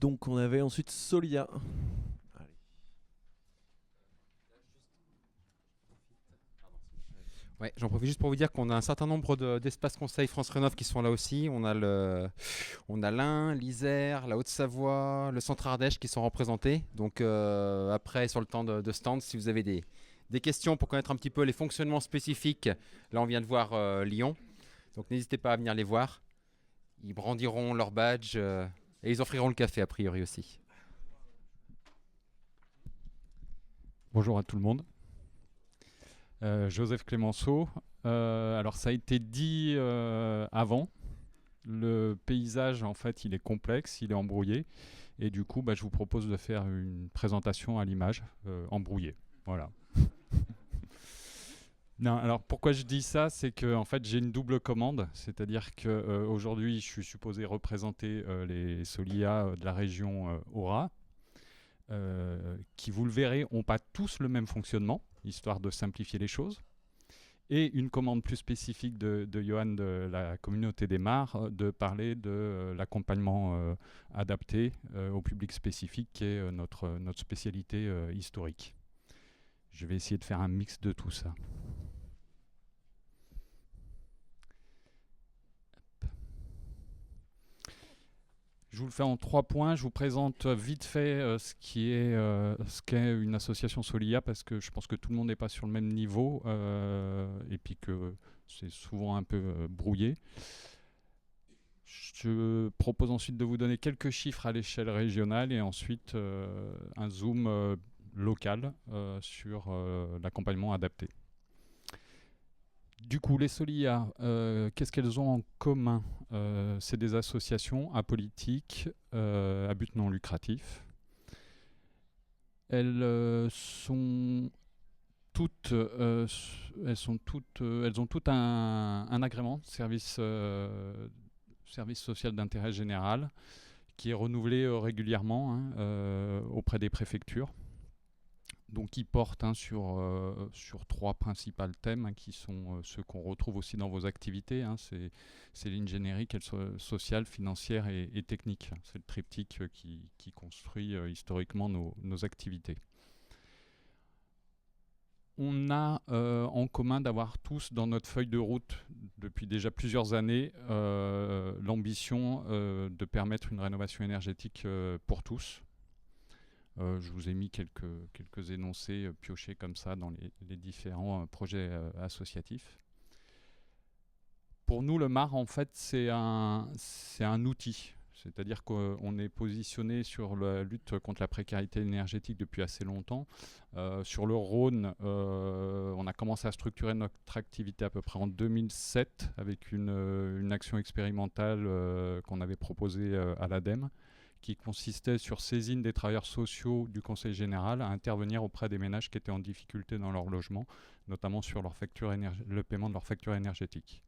donc on avait ensuite Solia. Allez. Ouais, j'en profite juste pour vous dire qu'on a un certain nombre d'espaces conseils France Rénov qui sont là aussi. On a l'Ain, l'Isère, la Haute-Savoie, le Centre Ardèche qui sont représentés. Donc après, sur le temps de stand, si vous avez des questions pour connaître un petit peu les fonctionnements spécifiques, là on vient de voir Lyon. Donc n'hésitez pas à venir les voir. Ils brandiront leur badge et ils offriront le café a priori aussi. Bonjour à tout le monde. Joseph Clémenceau. Alors ça a été dit avant. Le paysage en fait il est complexe, il est embrouillé et du coup je vous propose de faire une présentation à l'image embrouillée. Voilà. Non, alors pourquoi je dis ça, c'est que en fait j'ai une double commande, c'est-à-dire que aujourd'hui je suis supposé représenter les Solia de la région Aura, qui vous le verrez n'ont pas tous le même fonctionnement, histoire de simplifier les choses. Et une commande plus spécifique de Johan de la communauté des mares, de parler de l'accompagnement adapté au public spécifique, qui est notre spécialité historique. Je vais essayer de faire un mix de tout ça. Je vous le fais en 3 points. Je vous présente vite fait ce qu'est une association Solia, parce que je pense que tout le monde n'est pas sur le même niveau et puis que c'est souvent un peu brouillé. Je propose ensuite de vous donner quelques chiffres à l'échelle régionale et ensuite un zoom local sur l'accompagnement adapté. Du coup, les Solia, qu'est-ce qu'elles ont en commun ? C'est des associations apolitiques à but non lucratif. Elles ont toutes un agrément service social d'intérêt général qui est renouvelé régulièrement auprès des préfectures. Donc, ils portent sur 3 principaux thèmes qui sont ceux qu'on retrouve aussi dans vos activités. C'est l'ingénierie sociale, financière et technique. C'est le triptyque qui construit historiquement nos activités. On a en commun d'avoir tous dans notre feuille de route depuis déjà plusieurs années l'ambition de permettre une rénovation énergétique pour tous. Je vous ai mis quelques énoncés piochés comme ça dans les différents projets associatifs. Pour nous, le MAR, en fait, c'est un outil. C'est-à-dire qu'on est positionné sur la lutte contre la précarité énergétique depuis assez longtemps. Sur le Rhône, on a commencé à structurer notre activité à peu près en 2007 avec une action expérimentale qu'on avait proposée à l'ADEME, qui consistait sur saisine des travailleurs sociaux du Conseil général à intervenir auprès des ménages qui étaient en difficulté dans leur logement, notamment sur le paiement de leur facture énergétique.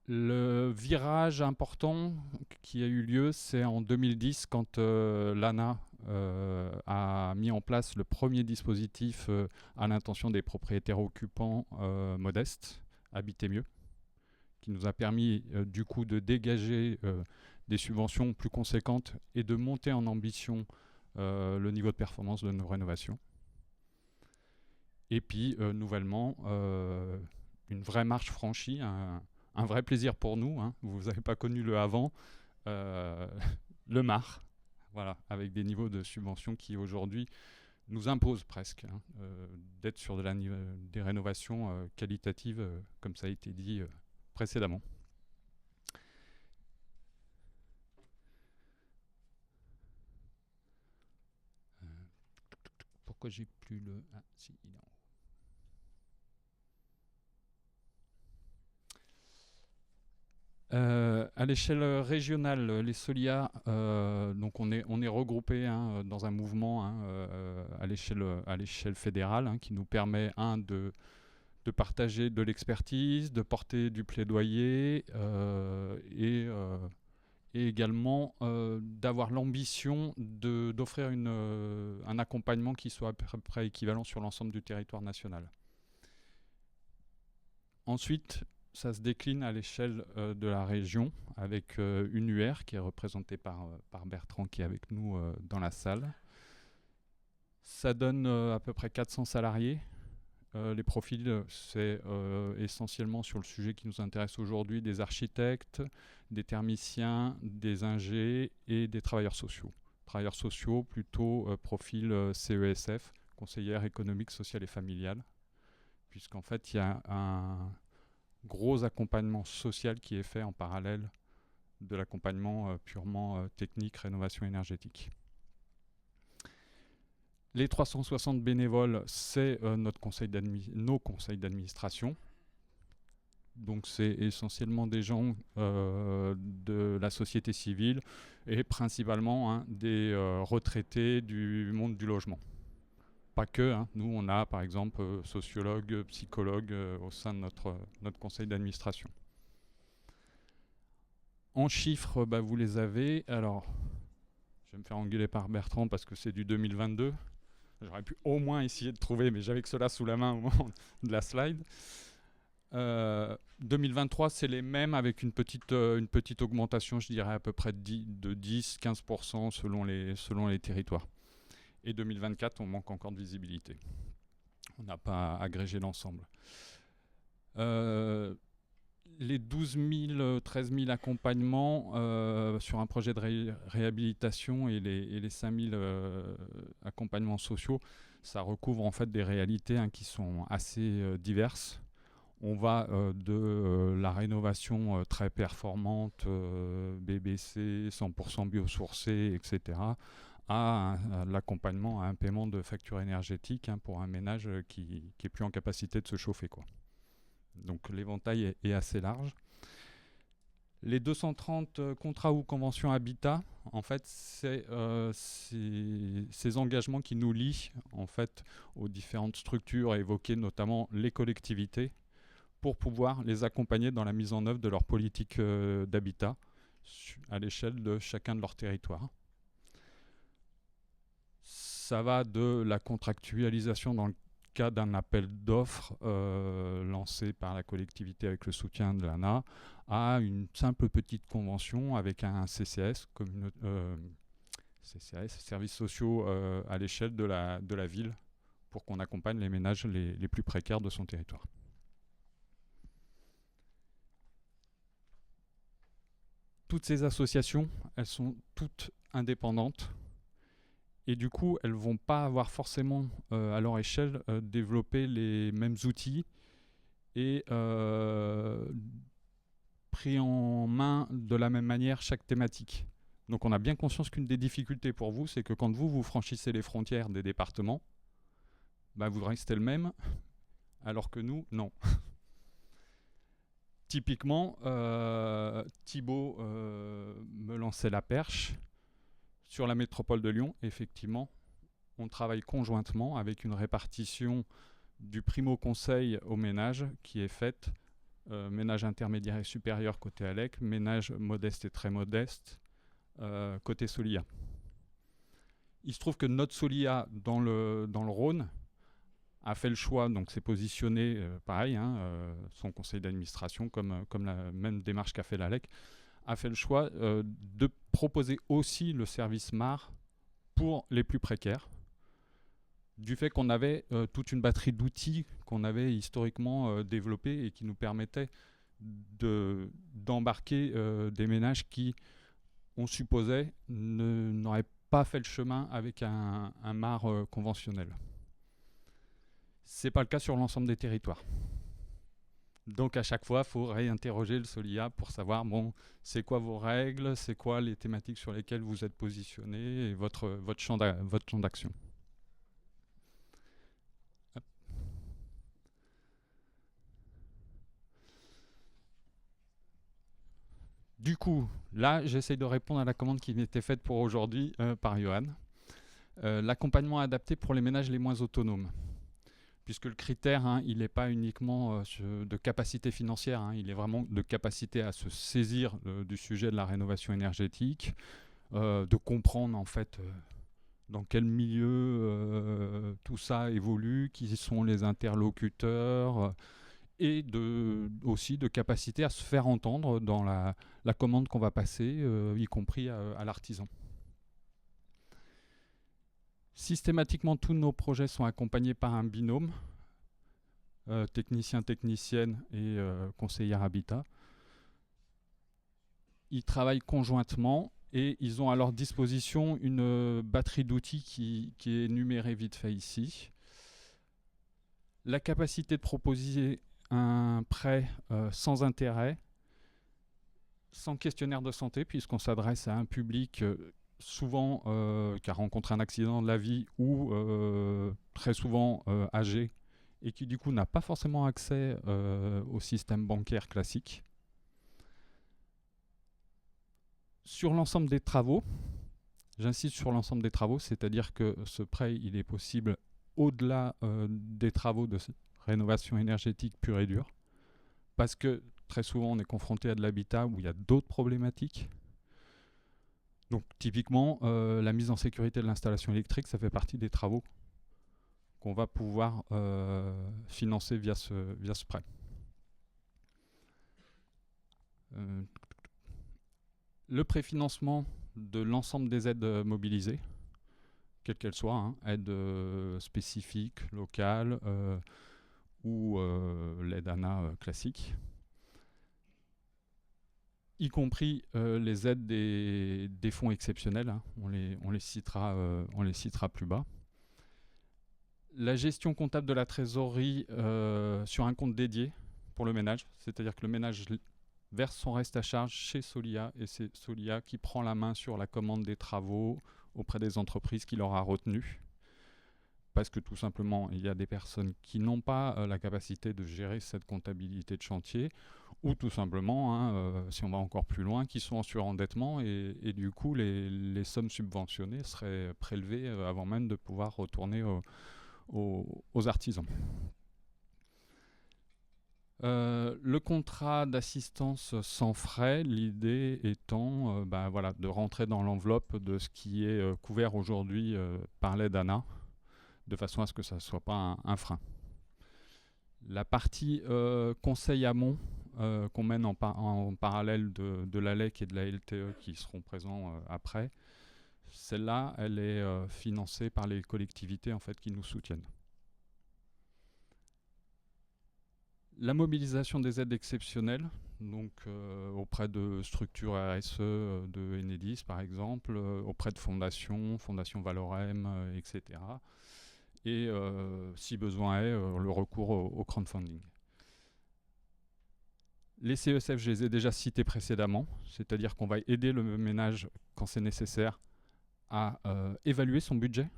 Le virage important qui a eu lieu, c'est en 2010 quand l'ANA a mis en place le premier dispositif à l'intention des propriétaires occupants modestes, Habiter mieux, qui nous a permis du coup de dégager des subventions plus conséquentes et de monter en ambition le niveau de performance de nos rénovations. Et puis nouvellement, une vraie marche franchie, un vrai plaisir pour nous. Vous n'avez pas connu le avant, le MAR, voilà, avec des niveaux de subventions qui aujourd'hui nous imposent presque d'être sur des rénovations qualitatives, comme ça a été dit précédemment. Pourquoi j'ai plus le... Ah, si, il est en haut. À l'échelle régionale, les Solia, donc on est regroupés dans un mouvement à l'échelle fédérale qui nous permet de partager de l'expertise, de porter du plaidoyer et également d'avoir l'ambition d'offrir un accompagnement qui soit à peu près équivalent sur l'ensemble du territoire national. Ensuite, ça se décline à l'échelle de la région avec une UR qui est représentée par Bertrand qui est avec nous dans la salle. Ça donne à peu près 400 salariés. Les profils, c'est essentiellement sur le sujet qui nous intéresse aujourd'hui, des architectes, des thermiciens, des ingés et des travailleurs sociaux. Travailleurs sociaux, plutôt profil CESF, conseillère économique, sociale et familiale, puisqu'en fait, il y a un gros accompagnement social qui est fait en parallèle de l'accompagnement purement technique, rénovation énergétique. Les 360 bénévoles, c'est nos conseils d'administration. Donc c'est essentiellement des gens de la société civile et principalement des retraités du monde du logement. Pas que, nous on a par exemple sociologues, psychologues au sein de notre conseil d'administration. En chiffres, vous les avez. Alors, je vais me faire engueuler par Bertrand parce que c'est du 2022. J'aurais pu au moins essayer de trouver, mais j'avais que cela sous la main au moment de la slide. 2023, c'est les mêmes avec une petite augmentation, je dirais à peu près de 10-15% selon les territoires. Et 2024, on manque encore de visibilité. On n'a pas agrégé l'ensemble. Les 12 000, 13 000 accompagnements sur un projet de réhabilitation et les 5 000 accompagnements sociaux, ça recouvre en fait des réalités qui sont assez diverses. On va de la rénovation très performante, BBC, 100% biosourcé, etc., à l'accompagnement, à un paiement de facture énergétique pour un ménage qui n'est plus en capacité de se chauffer, quoi. Donc l'éventail est assez large. Les 230 contrats ou conventions habitat, en fait, c'est ces engagements qui nous lient en fait aux différentes structures évoquées, notamment les collectivités, pour pouvoir les accompagner dans la mise en œuvre de leur politique d'habitat à l'échelle de chacun de leurs territoires. Ça va de la contractualisation dans le cas d'un appel d'offres lancé par la collectivité avec le soutien de l'ANA à une simple petite convention avec un CCAS, services sociaux à l'échelle de la ville pour qu'on accompagne les ménages les plus précaires de son territoire. Toutes ces associations, elles sont toutes indépendantes. Et du coup, elles ne vont pas avoir forcément, à leur échelle, développé les mêmes outils et pris en main de la même manière chaque thématique. Donc on a bien conscience qu'une des difficultés pour vous, c'est que quand vous franchissez les frontières des départements, vous restez le même, alors que nous, non. Typiquement, Thibaut me lançait la perche. Sur la métropole de Lyon, effectivement, on travaille conjointement avec une répartition du primo-conseil au ménage qui est faite ménage intermédiaire et supérieur côté ALEC, ménage modeste et très modeste côté Solia. Il se trouve que notre Solia dans le Rhône a fait le choix, donc s'est positionné pareil, son conseil d'administration comme la même démarche qu'a fait l'ALEC, a fait le choix de proposer aussi le service MAR pour les plus précaires, du fait qu'on avait toute une batterie d'outils qu'on avait historiquement développés et qui nous permettaient d'embarquer des ménages qui, on supposait, n'auraient pas fait le chemin avec un MAR conventionnel. Ce n'est pas le cas sur l'ensemble des territoires. Donc à chaque fois, il faut réinterroger le Solia pour savoir, c'est quoi vos règles, c'est quoi les thématiques sur lesquelles vous êtes positionné et votre champ d'action. Du coup, là, j'essaye de répondre à la commande qui m'était faite pour aujourd'hui par Johan. L'accompagnement adapté pour les ménages les moins autonomes. Puisque le critère, il n'est pas uniquement de capacité financière, il est vraiment de capacité à se saisir du sujet de la rénovation énergétique, de comprendre en fait dans quel milieu tout ça évolue, qui sont les interlocuteurs, et aussi de capacité à se faire entendre dans la commande qu'on va passer, y compris à l'artisan. Systématiquement, tous nos projets sont accompagnés par un binôme, technicien, technicienne et conseillère habitat. Ils travaillent conjointement et ils ont à leur disposition une batterie d'outils qui est énumérée vite fait ici. La capacité de proposer un prêt sans intérêt, sans questionnaire de santé, puisqu'on s'adresse à un public souvent qui a rencontré un accident de la vie ou très souvent âgé et qui du coup n'a pas forcément accès au système bancaire classique. Sur l'ensemble des travaux, j'insiste sur l'ensemble des travaux, c'est-à-dire que ce prêt il est possible au-delà des travaux de rénovation énergétique pure et dure, parce que très souvent on est confronté à de l'habitat où il y a d'autres problématiques. Donc typiquement, la mise en sécurité de l'installation électrique, ça fait partie des travaux qu'on va pouvoir financer via ce prêt. Le préfinancement de l'ensemble des aides mobilisées, quelles qu'elles soient, hein, aides spécifiques, locales ou l'aide ANA classique, y compris les aides des fonds exceptionnels, hein, on les citera plus bas. La gestion comptable de la trésorerie sur un compte dédié pour le ménage, c'est-à-dire que le ménage verse son reste à charge chez Solia et c'est Solia qui prend la main sur la commande des travaux auprès des entreprises qu'il aura retenues. Parce que tout simplement, il y a des personnes qui n'ont pas la capacité de gérer cette comptabilité de chantier, ou tout simplement, hein, si on va encore plus loin, qui sont en surendettement et du coup, les sommes subventionnées seraient prélevées avant même de pouvoir retourner aux artisans. Le contrat d'assistance sans frais, l'idée étant voilà, de rentrer dans l'enveloppe de ce qui est couvert aujourd'hui par l'aide ANA, de façon à ce que ça ne soit pas un frein. La partie conseil amont qu'on mène en parallèle de l'ALEC et de la LTE qui seront présents après, celle-là, elle est financée par les collectivités en fait, qui nous soutiennent. La mobilisation des aides exceptionnelles, donc auprès de structures RSE, de Enedis par exemple, auprès de fondations Valorem, etc. Et si besoin est, le recours au crowdfunding. Les CESF, je les ai déjà cités précédemment, c'est-à-dire qu'on va aider le ménage quand c'est nécessaire à évaluer son budget,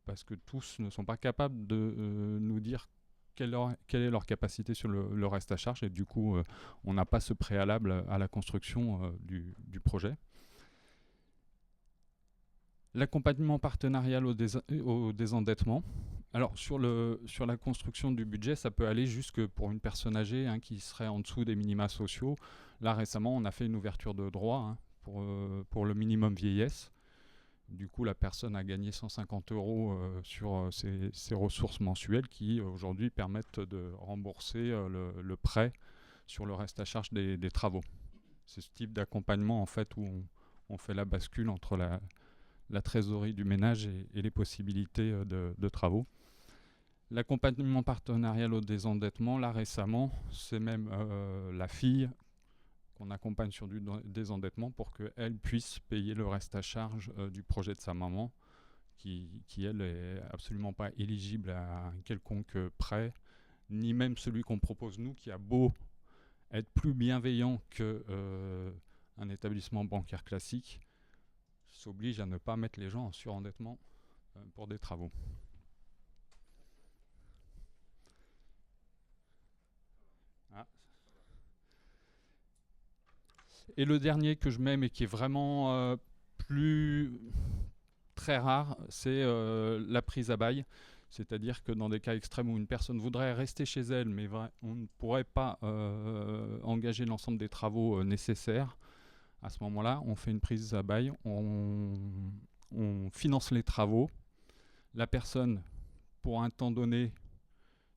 parce que tous ne sont pas capables de nous dire quelle est leur capacité sur le reste à charge, et du coup, on n'a pas ce préalable à la construction du projet. L'accompagnement partenarial au désendettement. Alors, sur la construction du budget, ça peut aller jusque pour une personne âgée hein, qui serait en dessous des minima sociaux. Là, récemment, on a fait une ouverture de droit hein, pour le minimum vieillesse. Du coup, la personne a gagné 150 € sur ses ressources mensuelles qui, aujourd'hui, permettent de rembourser le prêt sur le reste à charge des travaux. C'est ce type d'accompagnement, en fait, où on fait la bascule entre la trésorerie du ménage et les possibilités de travaux. L'accompagnement partenarial au désendettement, là, récemment, c'est même la fille qu'on accompagne sur du désendettement pour qu'elle puisse payer le reste à charge du projet de sa maman, qui elle, est absolument pas éligible à un quelconque prêt, ni même celui qu'on propose nous, qui a beau être plus bienveillant qu'un établissement bancaire classique, s'oblige à ne pas mettre les gens en surendettement pour des travaux. Et le dernier que je mets, mais qui est vraiment très rare, c'est la prise à bail. C'est-à-dire que dans des cas extrêmes où une personne voudrait rester chez elle, mais on ne pourrait pas engager l'ensemble des travaux nécessaires, à ce moment-là, on fait une prise à bail, on finance les travaux. La personne, pour un temps donné,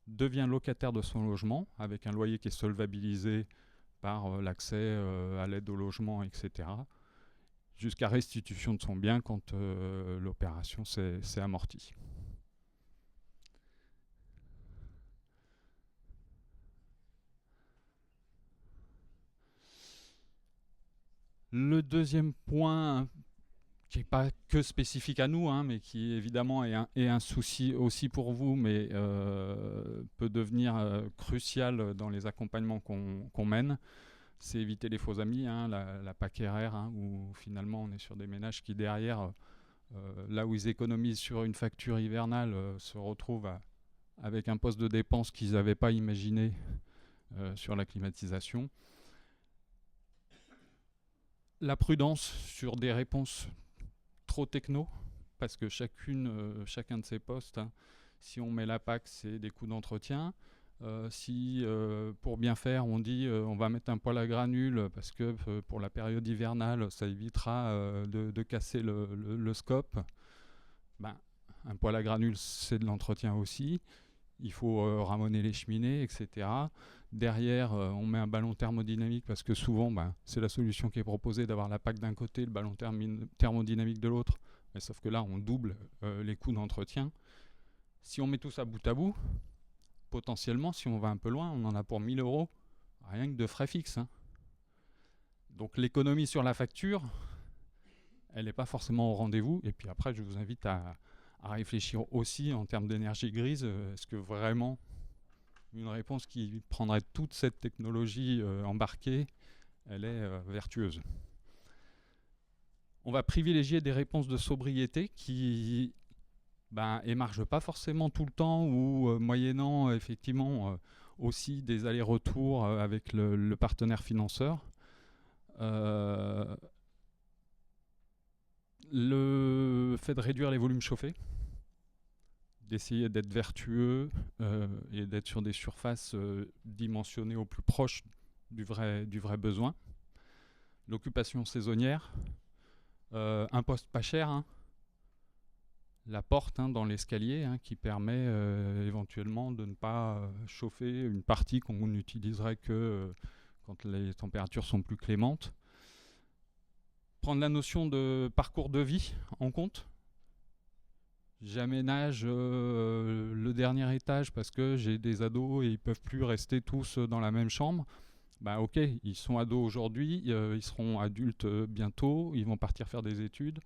devient locataire de son logement avec un loyer qui est solvabilisé par l'accès à l'aide au logement, etc., jusqu'à restitution de son bien quand l'opération s'est amortie. Le deuxième point, qui n'est pas que spécifique à nous, mais qui évidemment est un souci aussi pour vous, mais peut devenir crucial dans les accompagnements qu'on mène, c'est éviter les faux amis, la PAC RR, où finalement on est sur des ménages qui derrière, là où ils économisent sur une facture hivernale, se retrouvent avec un poste de dépense qu'ils n'avaient pas imaginé sur la climatisation. La prudence sur des réponses trop techno, parce que chacun de ces postes, si on met la PAC, c'est des coûts d'entretien. Si pour bien faire, on dit on va mettre un poêle à granules parce que pour la période hivernale, ça évitera de casser le scope. Un poêle à granules, c'est de l'entretien aussi. Il faut ramoner les cheminées, etc. Derrière, on met un ballon thermodynamique parce que souvent, c'est la solution qui est proposée d'avoir la PAC d'un côté, le ballon thermodynamique de l'autre. Mais sauf que là, on double les coûts d'entretien. Si on met tout ça bout à bout, potentiellement, si on va un peu loin, on en a pour 1 000 €, rien que de frais fixes. Donc l'économie sur la facture, elle n'est pas forcément au rendez-vous. Et puis après, je vous invite à réfléchir aussi en termes d'énergie grise. Est-ce que vraiment une réponse qui prendrait toute cette technologie embarquée, elle est vertueuse? On va privilégier des réponses de sobriété qui émargent pas forcément tout le temps ou moyennant effectivement aussi des allers-retours avec le partenaire financeur. Le fait de réduire les volumes chauffés, d'essayer d'être vertueux et d'être sur des surfaces dimensionnées au plus proche du vrai besoin. L'occupation saisonnière, un poste pas cher, la porte dans l'escalier qui permet éventuellement de ne pas chauffer une partie qu'on n'utiliserait que quand les températures sont plus clémentes. Prendre la notion de parcours de vie en compte. J'aménage le dernier étage parce que j'ai des ados et ils ne peuvent plus rester tous dans la même chambre. Ok, ils sont ados aujourd'hui, ils seront adultes bientôt, ils vont partir faire des études.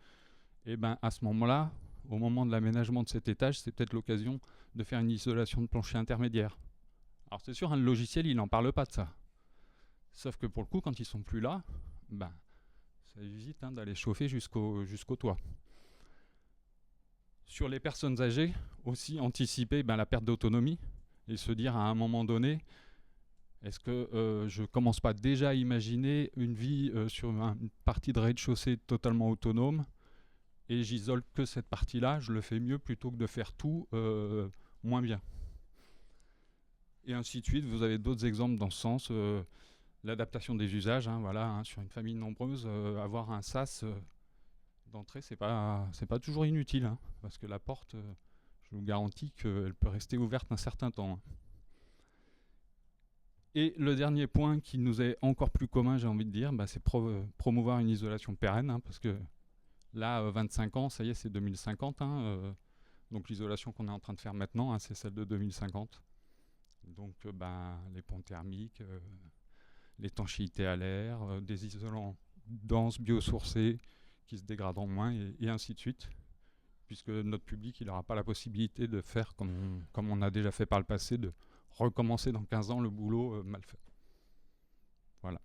Et à ce moment-là, au moment de l'aménagement de cet étage, c'est peut-être l'occasion de faire une isolation de plancher intermédiaire. Alors c'est sûr, le logiciel, il n'en parle pas de ça. Sauf que pour le coup, quand ils sont plus là, ça évite d'aller chauffer jusqu'au toit. Sur les personnes âgées, aussi anticiper la perte d'autonomie et se dire à un moment donné, est-ce que je ne commence pas déjà à imaginer une vie sur une partie de rez-de-chaussée totalement autonome et j'isole que cette partie-là, je le fais mieux plutôt que de faire tout moins bien. Et ainsi de suite, vous avez d'autres exemples dans ce sens. L'adaptation des usages, sur une famille nombreuse, avoir un sas d'entrée, c'est pas toujours inutile, parce que la porte, je vous garantis qu'elle peut rester ouverte un certain temps. Et le dernier point qui nous est encore plus commun, j'ai envie de dire, c'est promouvoir une isolation pérenne, parce que là, 25 ans, ça y est, c'est 2050. Donc l'isolation qu'on est en train de faire maintenant, c'est celle de 2050. Donc les ponts thermiques, l'étanchéité à l'air, des isolants denses, biosourcés, qui se dégraderont moins, et ainsi de suite. Puisque notre public, il n'aura pas la possibilité de faire comme on a déjà fait par le passé, de recommencer dans 15 ans le boulot mal fait. Voilà.